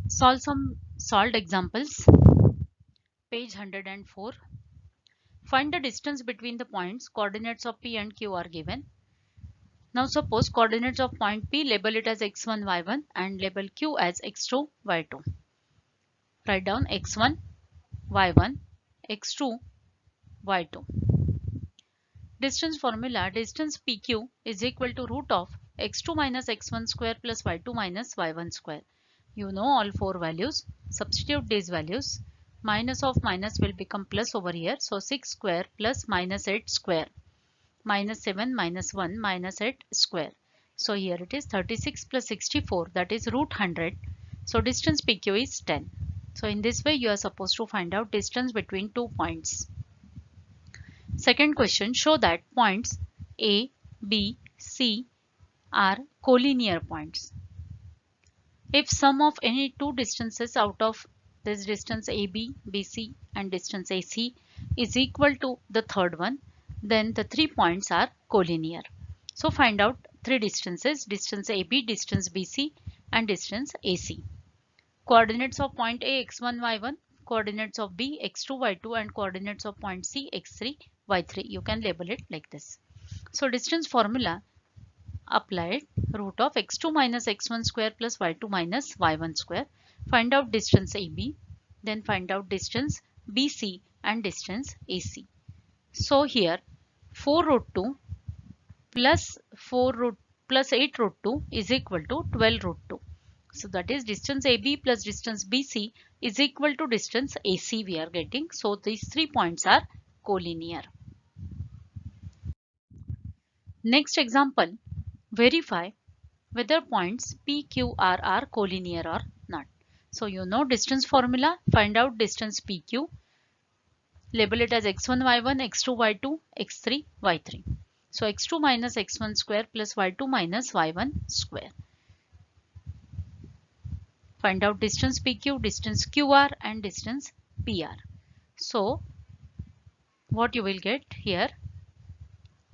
Solve some solved examples. Page 104. Find the distance between the points. Coordinates of P and Q are given. Now suppose coordinates of point P, label it as x1, y1 and label Q as x2, y2. Write down x1, y1, x2, y2. Distance formula: distance PQ is equal to root of x2 minus x1 square plus y2 minus y1 square. You know all four values. Substitute these values. Minus of minus will become plus over here. So 6 square plus minus 8 square. Minus 7 minus 1 minus 8 square. So here it is 36 plus 64, that is root 100. So distance PQ is 10. So in this way you are supposed to find out distance between two points. Second question, show that points A, B, C are collinear points. If sum of any two distances out of this distance AB, BC and distance AC is equal to the third one, then the 3 points are collinear. So find out three distances: distance AB, distance BC and distance AC. Coordinates of point A x1, y1, coordinates of B x2, y2 and coordinates of point C x3, y3. You can label it like this. So distance formula applied: root of x2 minus x1 square plus y2 minus y1 square. Find out distance AB, then find out distance BC and distance AC. So here 4 root 2 plus 8 root 2 is equal to 12 root 2. So that is distance AB plus distance BC is equal to distance AC we are getting. So these 3 points are collinear. Next example, verify whether points P, Q, R are collinear or not. So you know distance formula. Find out distance PQ. Label it as x1, y1, x2, y2, x3, y3. So x2 minus x1 square plus y2 minus y1 square. Find out distance PQ, distance QR and distance PR. So what you will get here,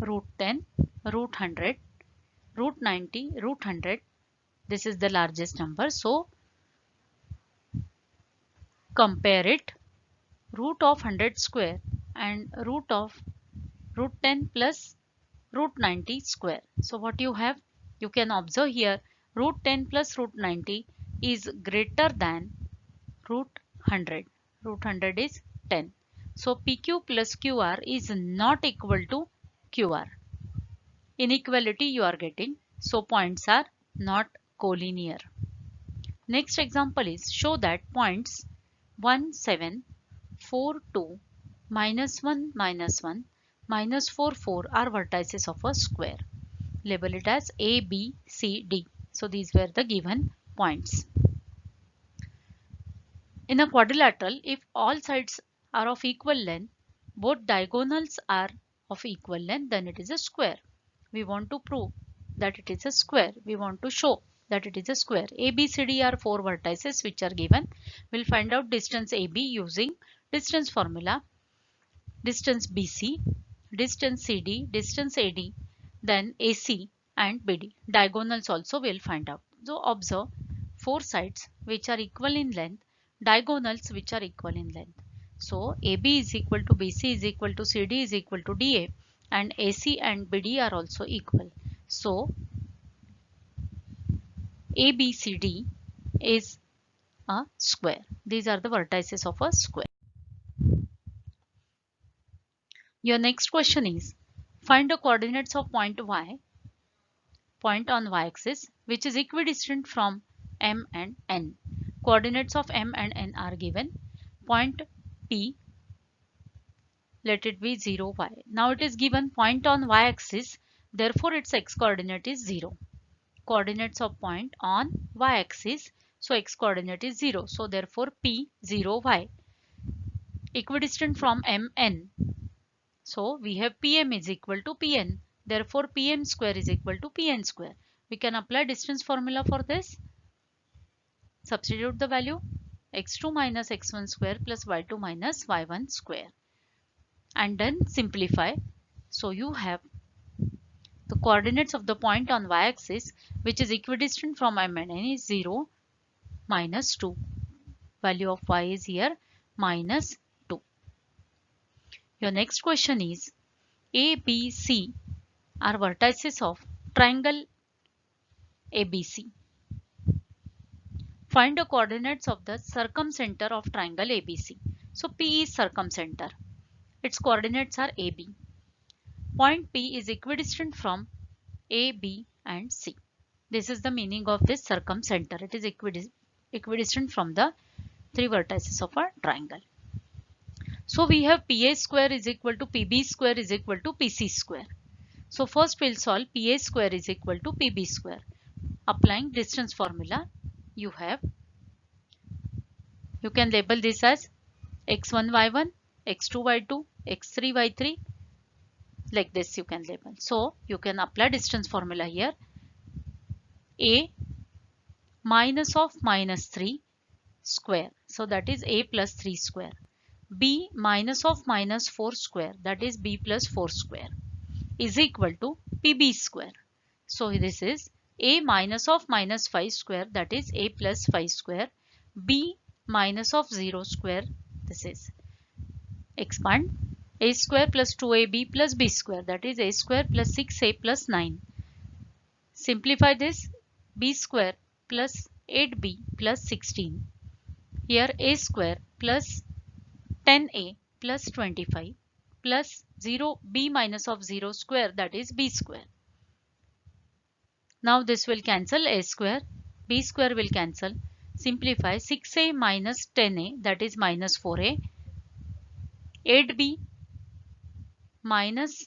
root 10, root 100, root 90, root 100. This is the largest number. So compare it. Root of 100 square and root 10 plus root 90 square. So what you have, you can observe here, root 10 plus root 90 is greater than root 100. Root 100 is 10. So PQ plus QR is not equal to QR. Inequality you are getting. So points are not collinear. Next example is, show that points 1, 7, 4, 2, minus 1, minus 1, minus 4, 4 are vertices of a square. Label it as A, B, C, D. So these were the given points. In a quadrilateral, if all sides are of equal length, both diagonals are of equal length, then it is a square. We want to prove that it is a square. We want to show that it is a square. A, B, C, D are 4 vertices which are given. We'll find out distance AB using distance formula. Distance BC, distance CD, distance AD, then AC and BD. Diagonals also we'll find out. So observe 4 sides which are equal in length, diagonals which are equal in length. So AB is equal to BC is equal to CD is equal to DA, and AC and BD are also equal. So ABCD is a square. These are the vertices of a square. Your next question is, find the coordinates of point Y, point on y-axis, which is equidistant from M and N. Coordinates of M and N are given. Point P, let it be 0, y. Now it is given point on y-axis, therefore its x coordinate is 0. Coordinates of point on y-axis, so x coordinate is 0. So therefore P 0, y. Equidistant from M, N. So we have PM is equal to PN. Therefore PM square is equal to PN square. We can apply distance formula for this. Substitute the value x2 minus x1 square plus y2 minus y1 square. And then simplify. So you have the coordinates of the point on y-axis which is equidistant from M and N is 0, minus 2. Value of y is here minus 2. Your next question is A, B, C are vertices of triangle ABC. Find the coordinates of the circumcenter of triangle ABC. So P is circumcenter. Its coordinates are AB. Point P is equidistant from A, B and C. This is the meaning of this circumcenter. It is equidistant from the three vertices of a triangle. So we have PA square is equal to PB square is equal to PC square. So first we'll solve PA square is equal to PB square. Applying distance formula, you can label this as x1 y1, x2 y2, x3 y3, like this you can label. So you can apply distance formula here. A minus of minus 3 square, so that is A plus 3 square. B minus of minus 4 square, that is B plus 4 square, is equal to PB square. So this is A minus of minus 5 square, that is A plus 5 square. B minus of 0 square, this is expand A square plus 2AB plus B square, that is A square plus 6A plus 9. Simplify this, B square plus 8B plus 16. Here A square plus 10A plus 25 plus 0 B minus of 0 square, that is B square. Now this will cancel, A square, B square will cancel. Simplify 6A minus 10A, that is minus 4A. 8B minus,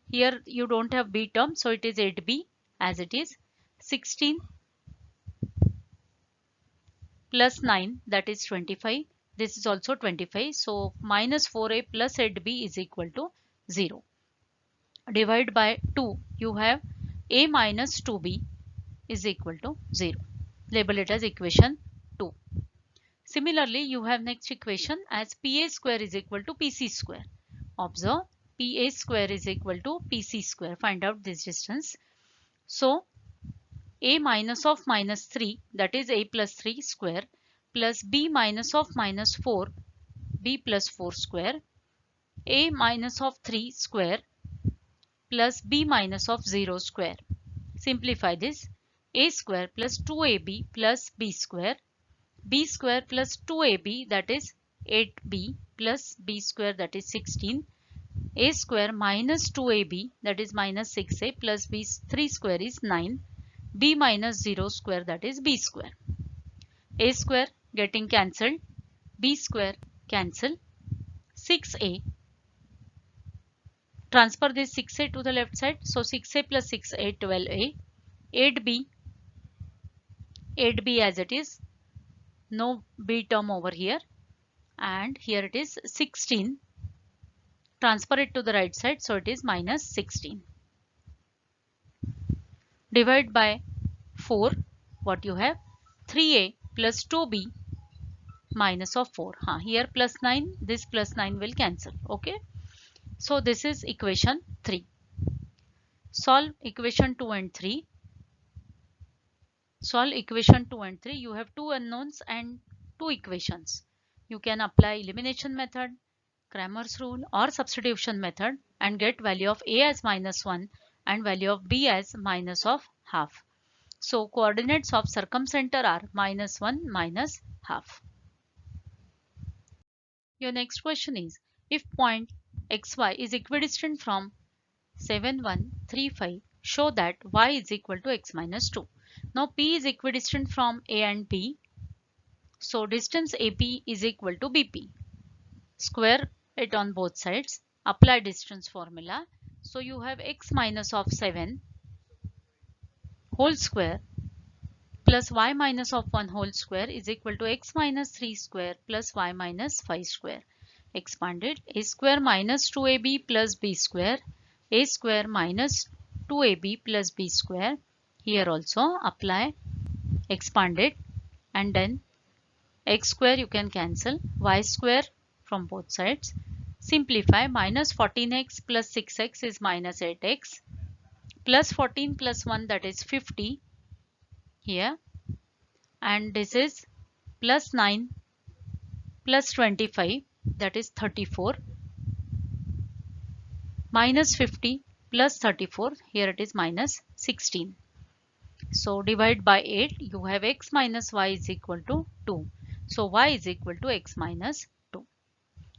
here you don't have B term, so it is 8B as it is. 16 plus 9, that is 25. This is also 25. So minus 4A plus 8B is equal to 0. Divide by 2, you have A minus 2B is equal to 0. Label it as equation 2. Similarly, you have next equation as PA square is equal to PC square. Observe, PA square is equal to PC square. Find out this distance. So A minus of minus 3, that is A plus 3 square, plus B minus of minus 4, B plus 4 square, A minus of 3 square, plus B minus of 0 square. Simplify this, A square plus 2AB plus B square plus 2AB, that is 8B plus B square, that is 16. A square minus 2AB, that is minus 6A plus B 3 square is 9. B minus 0 square, that is B square. A square getting cancelled, B square cancel. 6A, transfer this 6A to the left side, so 6A plus 6A 12A. 8B as it is, no B term over here, and here it is 16. Transfer it to the right side, so it is minus 16. Divide by 4, what you have? 3A plus 2B minus of 4. Here plus 9, this plus 9 will cancel. Okay. So this is equation 3. Solve equation 2 and 3. Solve equation 2 and 3. You have two unknowns and two equations. You can apply elimination method, Cramer's rule or substitution method and get value of A as minus 1 and value of B as minus of half. So coordinates of circumcenter are minus 1 minus half. Your next question is, if point xy is equidistant from 7, 1, 3, 5, show that y is equal to x minus 2. Now P is equidistant from A and B. So distance AP is equal to BP. Square it on both sides. Apply distance formula. So you have x minus of 7 whole square plus y minus of 1 whole square is equal to x minus 3 square plus y minus 5 square. Expanded, A square minus 2AB plus B square, A square minus 2AB plus B square. Here also apply, expanded, and then x square you can cancel, y square from both sides. Simplify, minus 14x plus 6x is minus 8x, plus 14 plus 1, that is 50 here, and this is plus 9 plus 25, that is 34, minus 50 plus 34, here it is minus 16. So divide by 8, you have x minus y is equal to 2. So y is equal to x minus 2.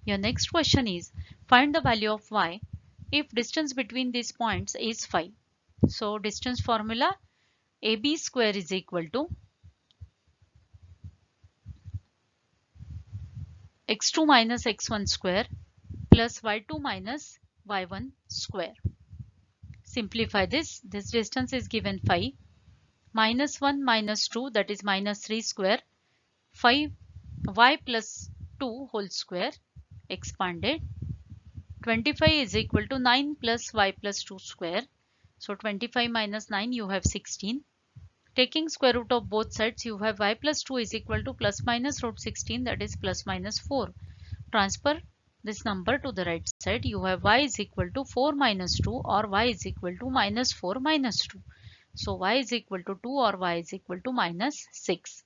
Your next question is, find the value of y if distance between these points is 5. So distance formula, AB square is equal to x2 minus x1 square plus y2 minus y1 square. Simplify this. This distance is given 5. Minus 1 minus 2, that is minus 3 square. 5 y plus 2 whole square expanded. 25 is equal to 9 plus y plus 2 square. So 25 minus 9, you have 16. Taking square root of both sides, you have y plus 2 is equal to plus minus root 16, that is plus minus 4. Transfer this number to the right side. You have y is equal to 4 minus 2 or y is equal to minus 4 minus 2. So y is equal to 2 or y is equal to minus 6.